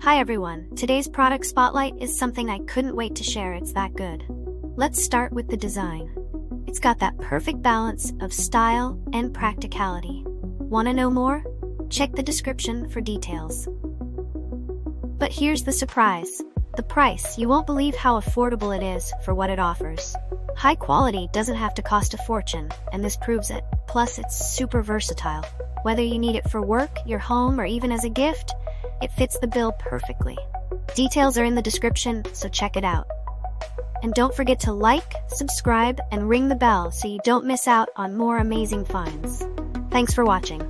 Hi everyone, today's product spotlight is something I couldn't wait to share, it's that good. Let's start with the design. It's got that perfect balance of style and practicality. Wanna know more? Check the description for details. But here's the surprise. The price. You won't believe how affordable it is for what it offers. High quality doesn't have to cost a fortune, and this proves it. Plus, it's super versatile. Whether you need it for work, your home, or even as a gift, it fits the bill perfectly. Details are in the description, so check it out. And don't forget to like, subscribe, and ring the bell so you don't miss out on more amazing finds. Thanks for watching.